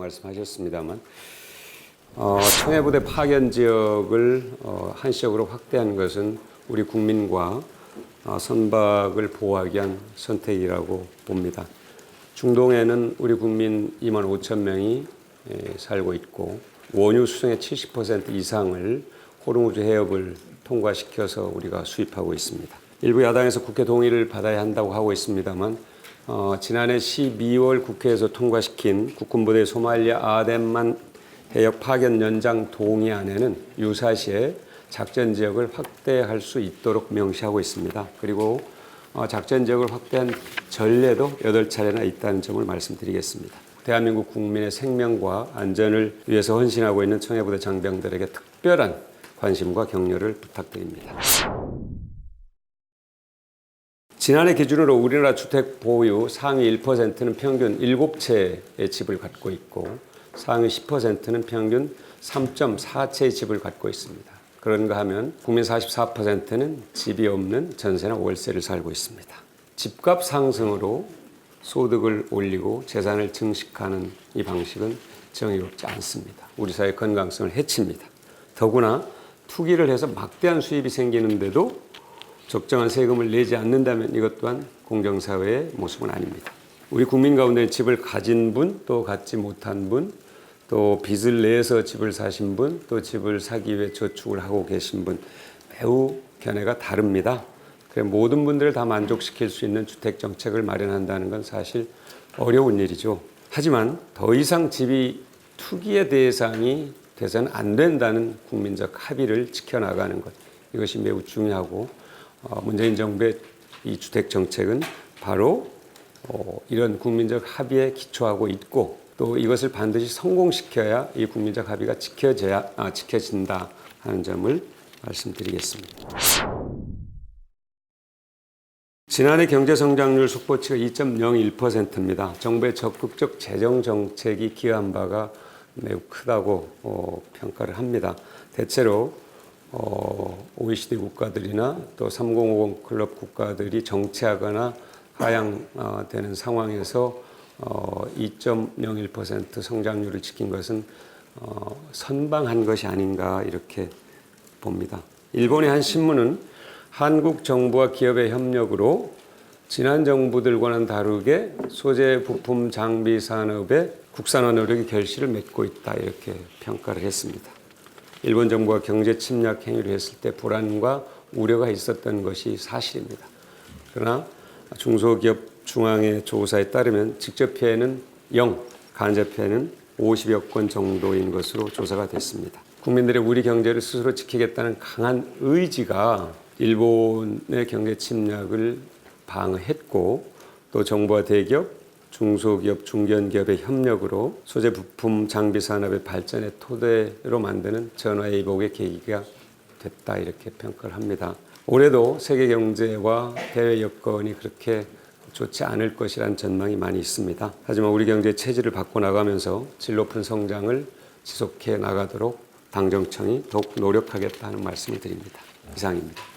말씀하셨습니다만 청해부대 파견 지역을 한시적으로 확대한 것은 우리 국민과 선박을 보호하기 위한 선택이라고 봅니다. 중동에는 우리 국민 2만 5천 명이 살고 있고 원유 수송의 70% 이상을 호르무즈 해협을 통과시켜서 우리가 수입하고 있습니다. 일부 야당에서 국회 동의를 받아야 한다고 하고 있습니다만 지난해 12월 국회에서 통과시킨 국군부대 소말리아 아덴만 해역 파견 연장 동의안에는 유사시에 작전 지역을 확대할 수 있도록 명시하고 있습니다. 그리고 작전 지역을 확대한 전례도 8차례나 있다는 점을 말씀드리겠습니다. 대한민국 국민의 생명과 안전을 위해서 헌신하고 있는 청해부대 장병들에게 특별한 관심과 격려를 부탁드립니다. 지난해 기준으로 우리나라 주택 보유 상위 1%는 평균 7채의 집을 갖고 있고 상위 10%는 평균 3.4채의 집을 갖고 있습니다. 그런가 하면 국민 44%는 집이 없는 전세나 월세를 살고 있습니다. 집값 상승으로 소득을 올리고 재산을 증식하는 이 방식은 정의롭지 않습니다. 우리 사회의 건강성을 해칩니다. 더구나 투기를 해서 막대한 수입이 생기는데도 적정한 세금을 내지 않는다면 이것 또한 공정사회의 모습은 아닙니다. 우리 국민 가운데 집을 가진 분, 또 갖지 못한 분, 또 빚을 내서 집을 사신 분, 또 집을 사기 위해 저축을 하고 계신 분 매우 견해가 다릅니다. 그래서 모든 분들을 다 만족시킬 수 있는 주택 정책을 마련한다는 건 사실 어려운 일이죠. 하지만 더 이상 집이 투기의 대상이 돼서는 안 된다는 국민적 합의를 지켜나가는 것, 이것이 매우 중요하고 문재인 정부의 이 주택 정책은 바로 이런 국민적 합의에 기초하고 있고 또 이것을 반드시 성공시켜야 이 국민적 합의가 지켜진다 하는 점을 말씀드리겠습니다. 지난해 경제성장률 속보치가 2.01%입니다. 정부의 적극적 재정 정책이 기여한 바가 매우 크다고 평가를 합니다. 대체로 OECD 국가들이나 또 3050 클럽 국가들이 정체하거나 하향되는 상황에서 2.01% 성장률을 지킨 것은 선방한 것이 아닌가 이렇게 봅니다. 일본의 한 신문은 한국 정부와 기업의 협력으로 지난 정부들과는 다르게 소재 부품 장비 산업의 국산화 노력이 결실을 맺고 있다 이렇게 평가를 했습니다. 일본 정부가 경제 침략 행위를 했을 때 불안과 우려가 있었던 것이 사실입니다. 그러나 중소기업 중앙회 조사에 따르면 직접 피해는 0, 간접 피해는 50여 건 정도인 것으로 조사가 됐습니다. 국민들의 우리 경제를 스스로 지키겠다는 강한 의지가 일본의 경제 침략을 방어했고 또 정부와 대기업, 중소기업, 중견기업의 협력으로 소재 부품 장비 산업의 발전의 토대로 만드는 전화위복의 계기가 됐다 이렇게 평가를 합니다. 올해도 세계 경제와 대외 여건이 그렇게 좋지 않을 것이라는 전망이 많이 있습니다. 하지만 우리 경제의 체질을 바꿔나가면서 질 높은 성장을 지속해 나가도록 당정청이 더욱 노력하겠다는 말씀을 드립니다. 이상입니다.